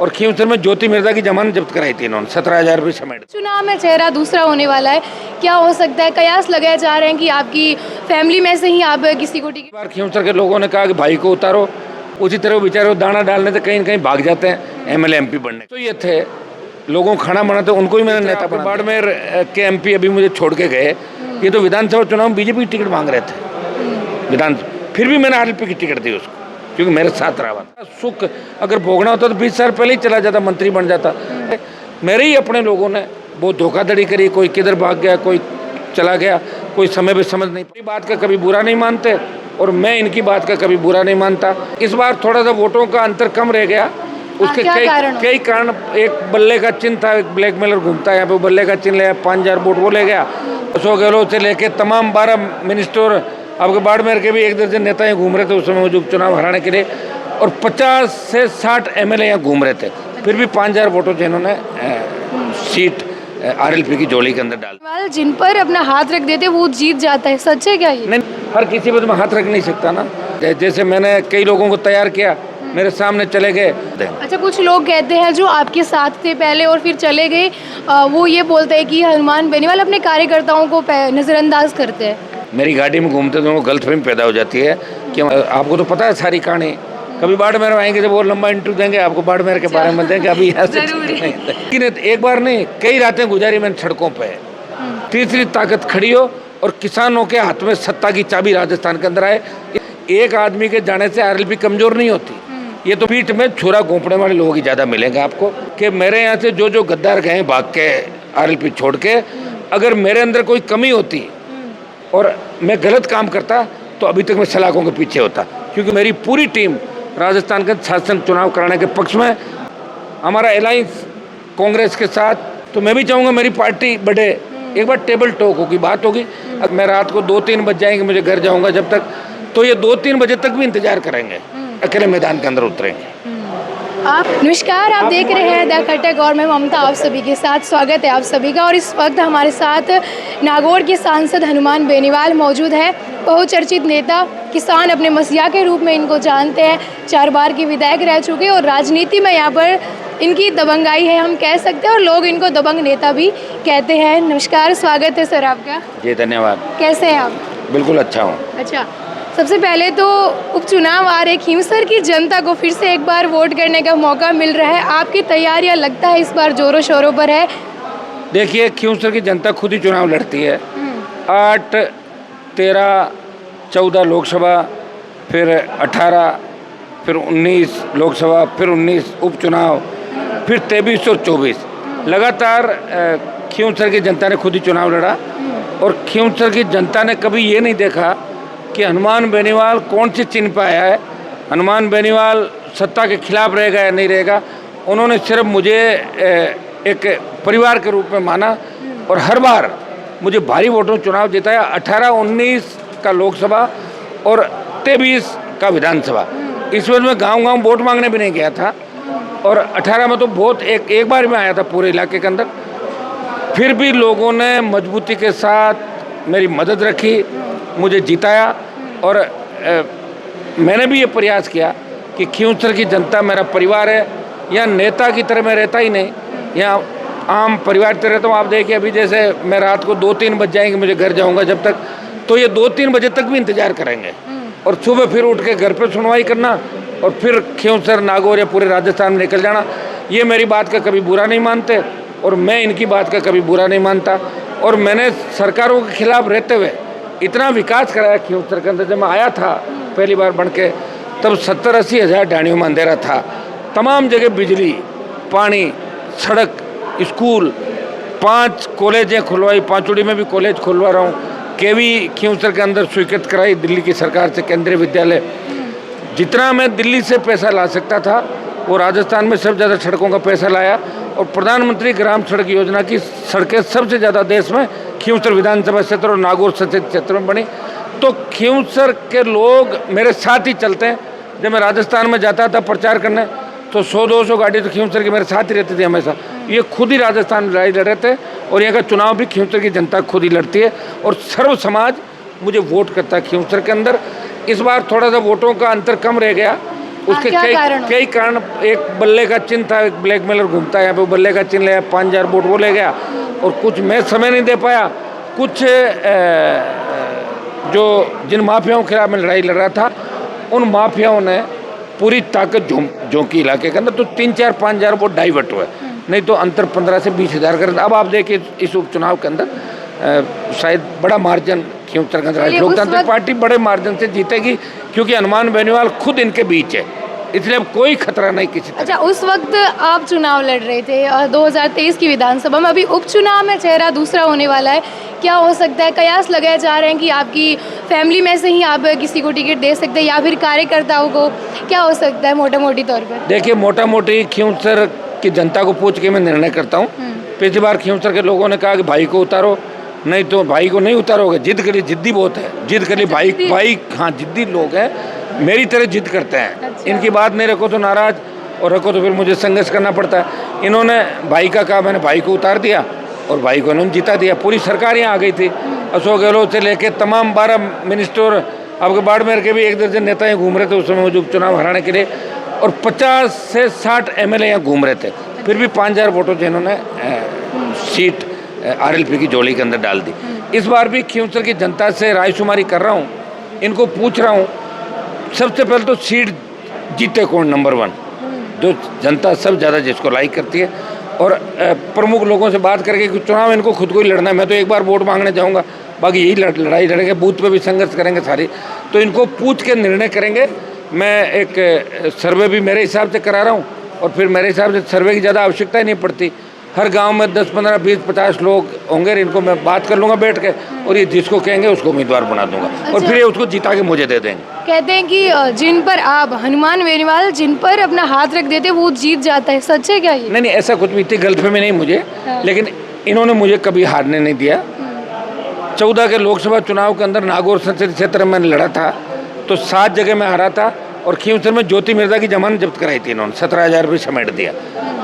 और खींवसर में ज्योति मिर्जा की जमानत जब्त कराई थी इन्होंने 17,000 रुपये समेट। चुनाव में चेहरा दूसरा होने वाला है, क्या हो सकता है? कयास लगाए जा रहे हैं कि आपकी फैमिली में से ही आप किसी को टिकट। बार खींवसर के लोगों ने कहा कि भाई को उतारो, उसी तरह बेचारे दाना डालने से कहीं न कहीं भाग जाते हैं एमएलए एमपी बनने। तो ये थे लोगों को खाना बनाते, उनको ही मैंने नेता बना। बाड़मेर के एमपी अभी मुझे छोड़ के गए, ये तो विधानसभा चुनाव में बीजेपी की टिकट मांग रहे थे विधान, फिर भी मैंने आरएलपी की टिकट दी उसको क्योंकि मेरे साथ रहा। सुख अगर भोगना होता तो 20 साल पहले ही चला जाता, मंत्री बन जाता। मेरे ही अपने लोगों ने बहुत धोखाधड़ी करी, कोई किधर भाग गया, कोई चला गया, कोई समय पे समझ नहीं। मेरी बात का कभी बुरा नहीं मानते और मैं इनकी बात का कभी बुरा नहीं मानता। इस बार थोड़ा सा वोटों का अंतर कम रह गया, उसके कई कारण। एक बल्ले का चिन्ह था, एक ब्लैकमेलर घूमता है यहाँ पे, बल्ले का चिन्ह ले 5,000 वोट वो ले गया। अशोक गहलोत से लेके तमाम 12 मिनिस्टर, आपके बाड़मेर के भी 1 दर्जन नेता यहाँ घूम रहे थे उस समय जो उपचुनाव हराने के लिए, और 50 से 60 एमएलए यहाँ घूम रहे थे, फिर भी 5,000 वोटों से इन्होंने सीट आरएलपी की जोड़ी के अंदर डाल। जिन पर अपना हाथ रख देते वो जीत जाता है, सच है क्या ये? नहीं, हर किसी पर मैं हाथ रख नहीं सकता ना। जैसे मैंने कई लोगों को तैयार किया, मेरे सामने चले गए। अच्छा, कुछ लोग कहते हैं जो आपके साथ थे पहले और फिर चले गए, वो ये बोलते हैं कि हनुमान बेनीवाल अपने कार्यकर्ताओं को नज़रअंदाज करते हैं। मेरी गाड़ी में घूमते तो गलतफहमी पैदा हो जाती है कि आपको तो पता है सारी कहानी। कभी बाड़मेर आएंगे जब वो लंबा इंटरव्यू देंगे, आपको बाड़मेर के बारे में देंगे। अभी यहाँ से लेकिन एक बार नहीं, कई रातें गुजारी मैंने सड़कों पे। तीसरी ताकत खड़ी हो और किसानों के हाथ में सत्ता की चाबी राजस्थान के अंदर आए। एक आदमी के जाने से आरएलपी कमजोर नहीं होती। ये तो पीठ में छुरा घोंपने वाले लोग ही ज़्यादा मिलेंगे आपको कि मेरे यहाँ से जो गद्दार गए भाग के आरएलपी छोड़ के, अगर मेरे अंदर कोई कमी होती और मैं गलत काम करता तो अभी तक मैं सलाखों के पीछे होता, क्योंकि मेरी पूरी टीम राजस्थान के शासन चुनाव कराने के पक्ष में। हमारा अलायंस कांग्रेस के साथ, तो मैं भी चाहूँगा मेरी पार्टी बढ़े। एक बार टेबल टॉक होगी, बात होगी। अब मैं रात को 2-3 बज जाएंगे, मुझे घर जाऊँगा जब तक, तो ये 2-3 बजे तक भी इंतजार करेंगे, अकेले मैदान के अंदर उतरेंगे। नमस्कार, आप देख रहे हैं द खटक और मैं ममता आप सभी के साथ। स्वागत है आप सभी का। और इस वक्त हमारे साथ नागौर के सांसद हनुमान बेनीवाल मौजूद है। बहुचर्चित नेता, किसान अपने मसीहा के रूप में इनको जानते हैं, 4 बार की विधायक रह चुके और राजनीति में यहाँ पर इनकी दबंगाई है हम कह सकते हैं, और लोग इनको दबंग नेता भी कहते हैं। नमस्कार, स्वागत है सर आपका। जी धन्यवाद। कैसे हैं आप? बिल्कुल अच्छा हूँ। अच्छा, सबसे पहले तो उपचुनाव आ रहे, खींवसर की जनता को फिर से एक बार वोट करने का मौका मिल रहा है। आपकी तैयारियां लगता है इस बार जोरों शोरों पर है? देखिए, खींवसर की जनता खुद ही चुनाव लड़ती है। 8, 13, 14 लोकसभा, फिर 18, फिर 19 लोकसभा, फिर 19 उपचुनाव, फिर 23 और 24 लगातार खींवसर की जनता ने खुद ही चुनाव लड़ा। और खींवसर की जनता ने कभी ये नहीं देखा कि हनुमान बेनीवाल कौन सी चिन्ह पे आया है, हनुमान बेनीवाल सत्ता के खिलाफ रहेगा या नहीं रहेगा। उन्होंने सिर्फ मुझे एक परिवार के रूप में माना और हर बार मुझे भारी वोटों चुनाव जिताया। 18, 19 का लोकसभा और 23 का विधानसभा। इस वजह में गांव वोट मांगने भी नहीं गया था, और 18 में तो बहुत एक बार में आया था पूरे इलाके के अंदर। फिर भी लोगों ने मजबूती के साथ मेरी मदद रखी, मुझे जिताया। और मैंने भी ये प्रयास किया कि खींवसर की जनता मेरा परिवार है। यहाँ नेता की तरह मैं रहता ही नहीं, यहाँ आम परिवार की तरह रहता हूँ। आप देखिए, अभी जैसे मैं रात को 2-3 बज जाएंगे, मुझे घर जाऊँगा जब तक, तो ये 2-3 बजे तक भी इंतजार करेंगे। और सुबह फिर उठ के घर पे सुनवाई करना और फिर खींवसर, नागौर या पूरे राजस्थान में निकल जाना। ये मेरी बात का कभी बुरा नहीं मानते और मैं इनकी बात का कभी बुरा नहीं मानता। और मैंने सरकारों के खिलाफ रहते हुए इतना विकास कराया खींवसर के अंदर। जब मैं आया था पहली बार बन के, तब 70-80 हज़ार डाणियों में अंधेरा था। तमाम जगह बिजली, पानी, सड़क, स्कूल, 5 कॉलेजें खुलवाई, पांचुड़ी में भी कॉलेज खुलवा रहा हूँ। केवी खींवसर के अंदर स्वीकृत कराई दिल्ली की सरकार से, केंद्रीय विद्यालय। जितना मैं दिल्ली से पैसा ला सकता था वो राजस्थान में सबसे ज़्यादा सड़कों का पैसा लाया। और प्रधानमंत्री ग्राम सड़क योजना की सड़कें सबसे ज़्यादा देश में खींवसर विधानसभा क्षेत्र और नागौर संसदीय क्षेत्र में बनी। तो खींवसर के लोग मेरे साथ ही चलते हैं। जब मैं राजस्थान में जाता था प्रचार करने, तो 100-200 गाड़ी तो खींवसर की मेरे साथ ही रहती थी हमेशा। ये खुद ही राजस्थान में लड़ाई लड़ रहे थे। और यहाँ का चुनाव भी खींवसर की जनता खुद ही लड़ती है और सर्व समाज मुझे वोट करता है खींवसर के अंदर। इस बार थोड़ा सा वोटों का अंतर कम रह गया, उसके क्या कई कारण हो? कई कारण। एक बल्ले का चिन्ह था, एक ब्लैकमेलर घूमता है यहाँ पे, वो बल्ले का चिन्ह ले 5,000 वोट वो ले गया, और कुछ मैं समय नहीं दे पाया। कुछ जो जिन माफियाओं के खिलाफ मैं लड़ाई लड़ रहा था, उन माफियाओं ने पूरी ताकत झोंकी इलाके के अंदर, तो 3-4-5,000 वोट डाइवर्ट हुए, नहीं तो अंतर 15 से 20,000 कर। अब आप देखिए इस उपचुनाव के अंदर शायद बड़ा मार्जिन खियूंसरगंज राज्य लोकतांत्रिक पार्टी बड़े मार्जिन से जीतेगी, क्योंकि हनुमान बेनीवाल खुद इनके बीच है, इसलिए अब कोई खतरा नहीं किसी तरह। अच्छा, उस वक्त आप चुनाव लड़ रहे थे 2023 की विधानसभा में, अभी उपचुनाव में चेहरा दूसरा होने वाला है, क्या हो सकता है? कयास लगाए जा रहे हैं कि आपकी फैमिली में से ही आप किसी को टिकट दे सकते हैं या फिर कार्यकर्ताओं को, क्या हो सकता है मोटा मोटी तौर पर? देखिए, मोटा मोटी खियूंसर की जनता को पूछ के मैं निर्णय करता हूँ। पिछली बार खियूंसर के लोगों ने कहा कि भाई को उतारो, नहीं तो भाई को नहीं उतारोगे, जिद करी, जिद्दी बहुत है, जिद करी भाई हाँ जिद्दी लोग हैं, मेरी तरह जिद करते हैं। अच्छा। इनकी बात नहीं रखो तो नाराज, और रखो तो फिर मुझे संघर्ष करना पड़ता है। इन्होंने भाई का कहा, मैंने भाई को उतार दिया और भाई को इन्होंने जिता दिया। पूरी सरकार यहाँ आ गई थी, अशोक गहलोत से लेके तमाम 12 मिनिस्टर, आपके बाड़मेर के भी 1 दर्जन नेता यहाँ घूम रहे थे उस समय मुझे उपचुनाव हराने के लिए, और 50 से 60 MLA यहाँ घूम रहे थे, फिर भी 5,000 वोटों से इन्होंने सीट RLP की जोड़ी के अंदर डाल दी। इस बार भी खियूंसर की जनता से रायशुमारी कर रहा हूँ, इनको पूछ रहा हूँ, सबसे पहले तो सीट जीते कौन नंबर 1, जो जनता सब ज़्यादा जिसको लाइक करती है, और प्रमुख लोगों से बात करके कि चुनाव इनको खुद को ही लड़ना है। मैं तो एक बार वोट मांगने जाऊँगा, बाकी यही लड़ाई लड़ेंगे, बूथ पे भी संघर्ष करेंगे सारी, तो इनको पूछ के निर्णय करेंगे। मैं एक सर्वे भी मेरे हिसाब से करा रहा हूँ, और फिर मेरे हिसाब से सर्वे की ज़्यादा आवश्यकता ही नहीं पड़ती। हर गांव में 10, 15, 20, 50 लोग होंगे, इनको मैं बात कर लूँगा बैठ के, और ये जिसको कहेंगे उसको उम्मीदवार बना दूंगा। अच्छा। और फिर ये उसको जिता के मुझे दे देंगे। कहते हैं कि जिन पर आप हनुमान बेनीवाल जिन पर अपना हाथ रख देते वो जीत जाता है, सच है क्या ये? नहीं, ऐसा कुछ भी, इतनी गलतफहमी नहीं मुझे, लेकिन इन्होंने मुझे कभी हारने नहीं दिया। 14 के लोकसभा चुनाव के अंदर नागौर संसदीय क्षेत्र में लड़ा था, तो 7 जगह में हारा था, और खियूंसर में ज्योति मिर्जा की जमानत जब्त कराई थी इन्होंने, 17,000 रुपये समेट दिया।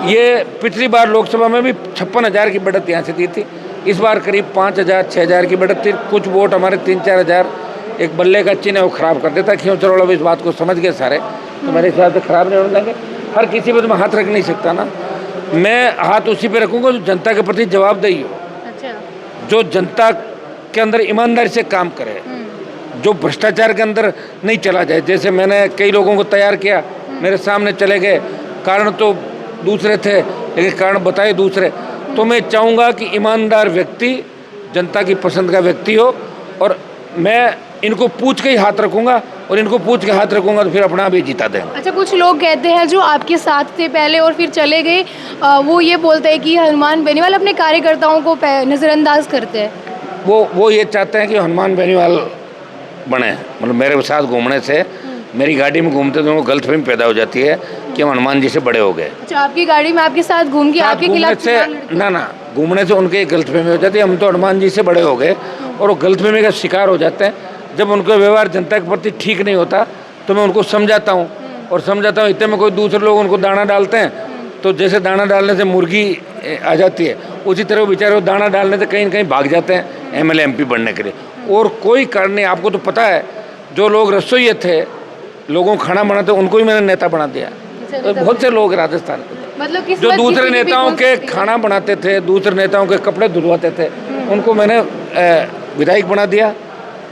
ये पिछली बार लोकसभा में भी 56,000 की बढ़त यहाँ से दी थी, इस बार करीब 5,000, 6,000 की बढ़त थी। कुछ वोट हमारे 3-4 हज़ार, एक बल्ले का चिन्ह है वो खराब कर देता। खियूंसर वालों इस बात को समझ गए सारे, तो मेरे हिसाब से खराब नहीं होने देंगे। हर किसी पे तो मैं हाथ रख नहीं सकता ना, मैं हाथ उसी पे रखूँगा जो जनता के प्रति जवाबदेही हो, अच्छा। जो जनता के अंदर ईमानदारी से काम करे, जो भ्रष्टाचार के अंदर नहीं चला जाए। जैसे मैंने कई लोगों को तैयार किया, मेरे सामने चले गए, कारण तो दूसरे थे लेकिन कारण बताए दूसरे। तो मैं चाहूँगा कि ईमानदार व्यक्ति, जनता की पसंद का व्यक्ति हो, और मैं इनको पूछ के ही हाथ रखूँगा, और इनको पूछ के हाथ रखूँगा तो फिर अपना आप ही जिता देंगे। अच्छा, कुछ लोग कहते हैं जो आपके साथ थे पहले और फिर चले गए, वो ये बोलते हैं कि हनुमान बेनीवाल अपने कार्यकर्ताओं को नज़रअंदाज करते हैं। वो ये चाहते हैं कि हनुमान बेनीवाल बने, मतलब मेरे साथ घूमने से, मेरी गाड़ी में घूमते तो उनको गलतफहमी पैदा हो जाती है कि हम हनुमान जी से बड़े हो गए। अच्छा, आपकी गाड़ी में आपके साथ घूम के आपके खिलाफ से ना घूमने से उनके गलतफहमी हो जाती है, हम तो हनुमान जी से बड़े हो गए, और वो गलतफहमी का शिकार हो जाते हैं। जब उनका व्यवहार जनता के प्रति ठीक नहीं होता तो मैं उनको समझाता हूँ, और समझाता हूँ। इतने में कोई दूसरे लोग उनको दाना डालते हैं, तो जैसे दाना डालने से मुर्गी आ जाती है, उसी तरह वो बेचारे वो दाना डालने से कहीं न कहीं भाग जाते हैं MLA MP बनने के लिए, और कोई कारण नहीं। आपको तो पता है, जो लोग रसोइये थे, लोगों को खाना बनाते, उनको ही मैंने नेता बना दिया। तो बहुत से लोग राजस्थान मतलब जो दूसरे नेताओं के खाना बनाते थे, दूसरे नेताओं के कपड़े धुलवाते थे, उनको मैंने विधायक बना दिया।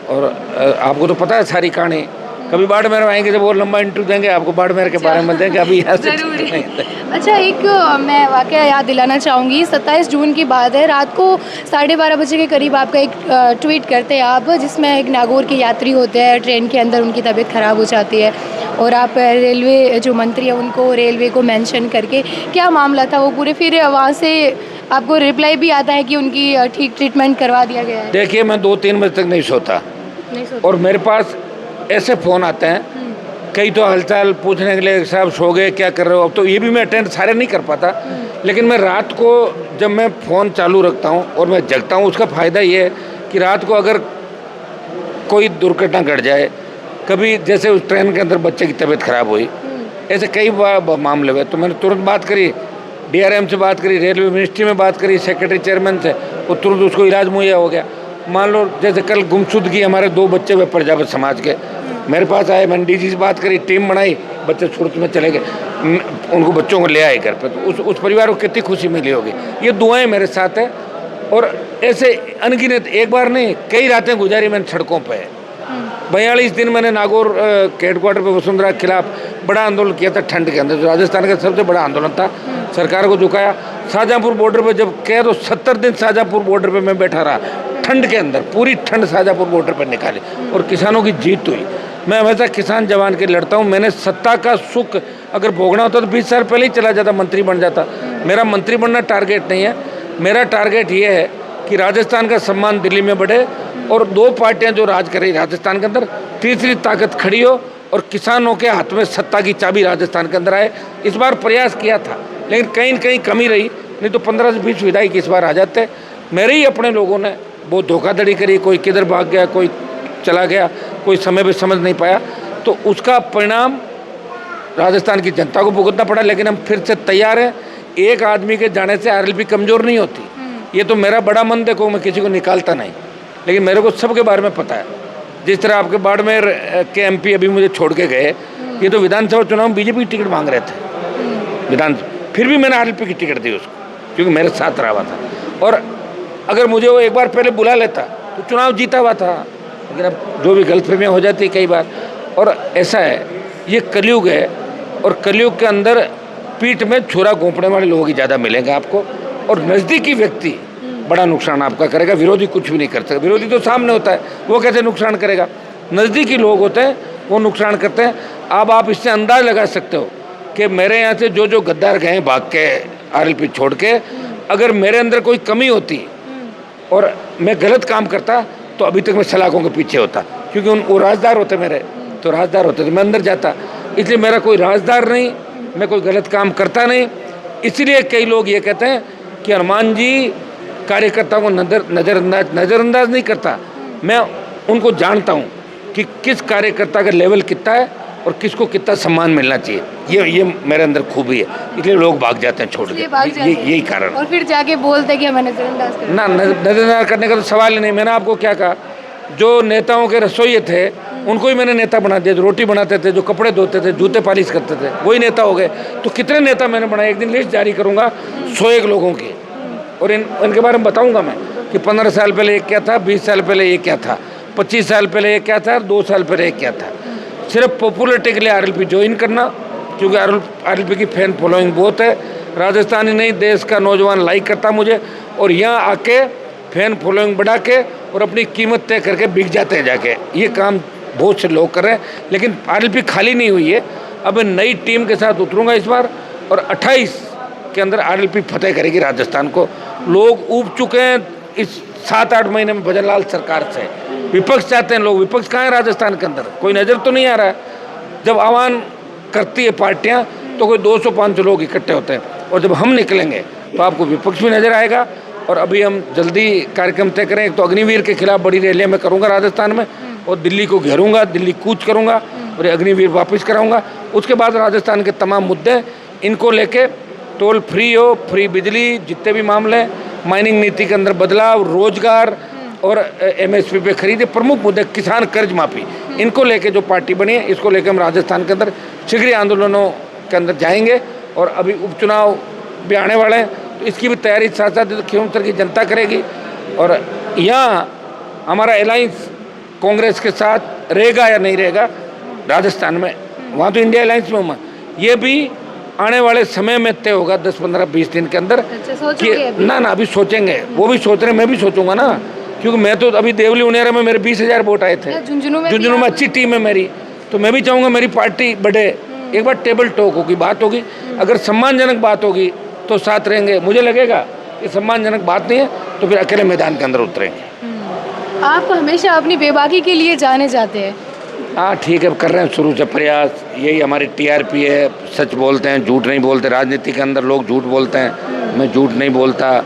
और आपको तो पता है सारी कहानी, कभी बाड़मेर आएंगे जब वो लंबा इंटरव्यू देंगे, आपको बाड़मेर के बारे में देंगे, अभी यहाँ से ज़रूरी। अच्छा, एक मैं वाकया याद दिलाना चाहूँगी, 27 जून की बात है, रात को 12:30 बजे के करीब आपका एक ट्वीट करते हैं आप, जिसमें एक नागौर के यात्री होते हैं, ट्रेन के अंदर उनकी तबीयत ख़राब हो जाती है, और आप रेलवे जो मंत्री हैं उनको, रेलवे को मेंशन करके, क्या मामला था वो पूरे? फिर वहाँ से आपको रिप्लाई भी आता है कि उनकी ठीक ट्रीटमेंट करवा दिया गया है। देखिए, मैं 2-3 बजे तक नहीं सोता, और मेरे पास ऐसे फ़ोन आते हैं, कई तो हालचाल पूछने के लिए, साहब सो गए, क्या कर रहे हो? अब तो ये भी मैं अटेंड सारे नहीं कर पाता, लेकिन मैं रात को जब मैं फ़ोन चालू रखता हूँ और मैं जगता हूँ, उसका फ़ायदा ये है कि रात को अगर कोई दुर्घटना घट जाए, कभी जैसे उस ट्रेन के अंदर बच्चे की तबीयत ख़राब हुई, ऐसे कई मामले हुए, तो मैंने तुरंत बात करी, DRM से बात करी, रेलवे मिनिस्ट्री में बात करी, सेक्रेटरी चेयरमैन से, वो तुरंत उसको इलाज मुहैया हो गया। मान लो जैसे कल गुमशुदगी, हमारे 2 बच्चे हुए प्रजापत समाज के, मेरे पास आए, मैंने DG से बात करी, टीम बनाई, बच्चे सूरत में चले गए, उनको बच्चों को ले आए घर पे, तो उस परिवार को कितनी खुशी मिली होगी। ये दुआएं मेरे साथ है। और ऐसे अनगिनत, एक बार नहीं कई रातें गुजारी मैंने सड़कों पे। 42 दिन मैंने नागौर के हेडक्वार्टर पे वसुंधरा के खिलाफ बड़ा आंदोलन किया था ठंड के अंदर, जो राजस्थान का सबसे बड़ा आंदोलन था। सरकार को झुकाया। शाहजहाँपुर बॉर्डर पे जब कह तो 70 दिन शाहजहाँपुर बॉर्डर पे मैं बैठा रहा, ठंड के अंदर, पूरी ठंड शाहजहाँपुर बॉर्डर पर निकाली और किसानों की जीत हुई। मैं हमेशा किसान जवान के लड़ता हूँ। मैंने सत्ता का सुख अगर भोगना होता तो 20 साल पहले ही चला जाता, मंत्री बन जाता। मेरा मंत्री बनना टारगेट नहीं है। मेरा टारगेट ये है कि राजस्थान का सम्मान दिल्ली में बढ़े और 2 पार्टियां जो राज कर रही राजस्थान के अंदर, तीसरी ताकत खड़ी हो और किसानों के हाथ में सत्ता की चाबी राजस्थान के अंदर आए। इस बार प्रयास किया था, लेकिन कहीं न कहीं कमी रही, नहीं तो 15 से 20 विधायक इस बार आ जाते। मेरे ही अपने लोगों ने बहुत धोखाधड़ी करी, कोई किधर भाग गया, कोई चला गया, कोई समय पर समझ नहीं पाया, तो उसका परिणाम राजस्थान की जनता को भुगतना पड़ा। लेकिन हम फिर से तैयार हैं। एक आदमी के जाने से आरएलपी कमज़ोर नहीं होती। ये तो मेरा बड़ा मन, देखो मैं किसी को निकालता नहीं, लेकिन मेरे को सबके बारे में पता है। जिस तरह आपके बाड़मेर के एमपी अभी मुझे छोड़ के गए, ये तो विधानसभा चुनाव में बीजेपी की टिकट मांग रहे थे विधानसभा, फिर भी मैंने आरएलपी की टिकट दी उसको, क्योंकि मेरे साथ रहा हुआ था। और अगर मुझे वो एक बार पहले बुला लेता तो चुनाव जीता हुआ था। लेकिन अब जो भी गलतफहमियाँ हो जाती कई बार, और ऐसा है, ये कलयुग है, और कलयुग के अंदर पीठ में छुरा घोंपने वाले लोग ही ज़्यादा मिलेंगे आपको, और नज़दीकी व्यक्ति बड़ा नुकसान आपका करेगा। विरोधी कुछ भी नहीं कर सकता। विरोधी तो सामने होता है, वो कैसे नुकसान करेगा। नज़दीकी लोग होते हैं वो नुकसान करते हैं। अब आप इससे अंदाज लगा सकते हो कि मेरे यहाँ से जो गद्दार गए भाग के आरएलपी छोड़ के, अगर मेरे अंदर कोई कमी होती और मैं गलत काम करता तो अभी तक मैं सलाखों के पीछे होता, क्योंकि वो राजदार होते मेरे, तो राजदार होते तो मैं अंदर जाता। इसलिए मेरा कोई राजदार नहीं, मैं कोई गलत काम करता नहीं। इसलिए कई लोग ये कहते हैं कि हनुमान जी कार्यकर्ताओं को नज़रअंदाज नहीं करता। मैं उनको जानता हूँ कि किस कार्यकर्ता का लेवल कितना है और किसको कितना सम्मान मिलना चाहिए। ये मेरे अंदर खूबी है, इसलिए लोग भाग जाते हैं छोड़ के। यही कारण। और फिर जाके बोलते हैं कि हमें नज़रअंदाज करना। ना, नज़रअंदाज करने का तो सवाल ही नहीं। मैंने आपको क्या कहा, जो नेताओं के रसोइये थे उनको ही मैंने नेता बना दिया। जो रोटी बनाते थे, जो कपड़े धोते थे, जूते पालिश करते थे, वही नेता हो गए। तो कितने नेता मैंने बनाए, एक दिन लिस्ट जारी करूँगा 101 लोगों की, और इनके बारे में बताऊँगा मैं कि 15 साल पहले एक क्या था, 20 साल पहले एक क्या था, 25 साल पहले एक क्या था, 2 साल पहले एक क्या था। सिर्फ पॉपुलरिटी के लिए आरएलपी ज्वाइन करना, क्योंकि आरएलपी की फैन फॉलोइंग बहुत है। राजस्थान ही नहीं, देश का नौजवान लाइक करता मुझे, और यहाँ आके फैन फॉलोइंग बढ़ा के और अपनी कीमत तय करके बिक जाते हैं जाके। ये काम बहुत से लोग कर रहे हैं, लेकिन आरएलपी खाली नहीं हुई है। अब मैं नई टीम के साथ उतरूंगा इस बार, और 28 के अंदर आरएलपी फतेह करेगी राजस्थान को। लोग ऊब चुके हैं इस 7-8 महीने में भजन लाल सरकार से। विपक्ष चाहते हैं लोग, विपक्ष कहाँ है राजस्थान के अंदर, कोई नज़र तो नहीं आ रहा है। जब आह्वान करती है पार्टियां तो कोई 200-500 लोग इकट्ठे होते हैं, और जब हम निकलेंगे तो आपको विपक्ष भी नज़र आएगा। और अभी हम जल्दी कार्यक्रम तय करें। एक तो अग्निवीर के खिलाफ बड़ी रैलियाँ मैं करूँगा राजस्थान में, और दिल्ली को घेरूँगा, दिल्ली कूच करूँगा और अग्निवीर वापस कराऊँगा। उसके बाद राजस्थान के तमाम मुद्दे इनको लेके, टोल फ्री हो, फ्री बिजली, जितने भी मामले, माइनिंग नीति के अंदर बदलाव, रोजगार और एमएसपी पे खरीदे, प्रमुख मुद्दे, किसान कर्ज माफ़ी, इनको लेके जो पार्टी बनी है, इसको लेकर हम राजस्थान के अंदर शीघ्र आंदोलनों के अंदर जाएंगे। और अभी उपचुनाव भी आने वाले हैं, तो इसकी भी तैयारी साथ साथ मुख्यमंत्री की जनता करेगी। और यहाँ हमारा अलायंस कांग्रेस के साथ रहेगा या नहीं रहेगा राजस्थान में, वहाँ तो इंडिया अलायंस में हूँ, ये भी आने वाले समय में तय होगा 10, 15, 20 दिन के अंदर। कि ना अभी सोचेंगे, वो भी सोच रहे हैं, मैं भी सोचूंगा ना, क्योंकि मैं तो अभी देवली उनेरा में मेरे 20,000 वोट आए थे। झुंझुनू में अच्छी टीम है मेरी, तो मैं भी चाहूँगा मेरी पार्टी बढ़े। एक बार टेबल टॉक होगी, बात होगी, अगर सम्मानजनक बात होगी तो साथ रहेंगे। मुझे लगेगा कि सम्मानजनक बात नहीं है तो फिर अकेले मैदान के अंदर उतरेंगे। आप हमेशा अपनी बेबाकी के लिए जाने जाते हैं। हाँ ठीक है, कर रहे हैं शुरू से प्रयास, यही हमारी टीआरपी है। सच बोलते हैं, झूठ नहीं बोलते। राजनीति के अंदर लोग झूठ बोलते हैं, मैं झूठ नहीं बोलता,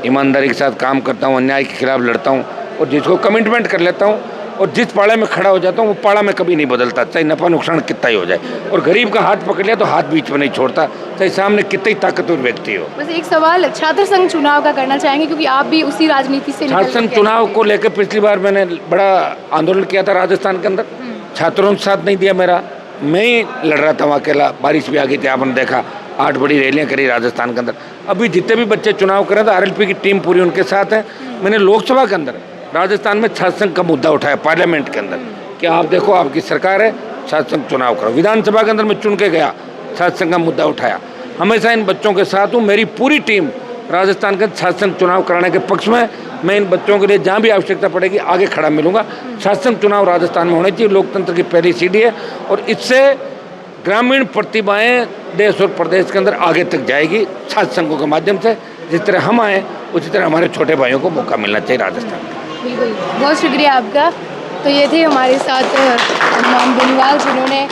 ईमानदारी के साथ काम करता हूँ, अन्याय के खिलाफ लड़ता हूँ, और जिसको कमिटमेंट कर लेता हूँ और जिस पाड़ा में खड़ा हो जाता हूँ वो पाड़ा में कभी नहीं बदलता, चाहे नफा नुकसान कितना ही हो जाए। और गरीब का हाथ पकड़ लिया तो हाथ बीच में नहीं छोड़ता, चाहे सामने कितना ही ताकतवर व्यक्ति हो। बस एक सवाल छात्र संघ चुनाव का करना चाहेंगे, क्योंकि आप भी उसी राजनीति से छात्र संघ चुनाव को लेकर पिछली बार मैंने बड़ा आंदोलन किया था राजस्थान के अंदर, छात्रों ने साथ नहीं दिया मेरा, मैं ही लड़ रहा था वहाँ अकेला, बारिश भी आ गई थी, आपने देखा 8 बड़ी रैलियाँ करी राजस्थान के अंदर। अभी जितने भी बच्चे चुनाव करें तो आरएलपी की टीम पूरी उनके साथ है। मैंने लोकसभा के अंदर राजस्थान में छात्र संघ का मुद्दा उठाया पार्लियामेंट के अंदर कि आप देखो आपकी सरकार है, छात्र संघ चुनाव करो। विधानसभा के अंदर मैं चुन के गया, छात्र संघ का मुद्दा उठाया। हमेशा इन बच्चों के साथ हूँ। मेरी पूरी टीम राजस्थान के छात्र संघ चुनाव कराने के पक्ष में। मैं इन बच्चों के लिए जहाँ भी आवश्यकता पड़ेगी आगे खड़ा मिलूंगा। छात्र संघ चुनाव राजस्थान में होने चाहिए, लोकतंत्र की पहली सीढ़ी है और इससे ग्रामीण प्रतिभाएं देश और प्रदेश के अंदर आगे तक जाएगी छात्र संघों के माध्यम से। जिस तरह हम आए उसी तरह हमारे छोटे भाइयों को मौका मिलना चाहिए राजस्थान में। बिल्कुल, बहुत शुक्रिया आपका। तो ये थे हमारे साथ हनुमान बेनीवाल, जिन्होंने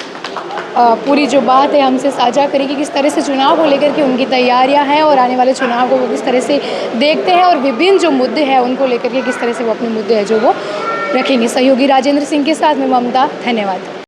पूरी जो बात है हमसे साझा करी कि किस तरह से चुनाव को लेकर के उनकी तैयारियां हैं और आने वाले चुनाव को वो किस तरह से देखते हैं और विभिन्न जो मुद्दे हैं उनको लेकर के किस तरह से वो अपने मुद्दे हैं जो वो रखेंगे। सहयोगी राजेंद्र सिंह के साथ मैं ममता, धन्यवाद।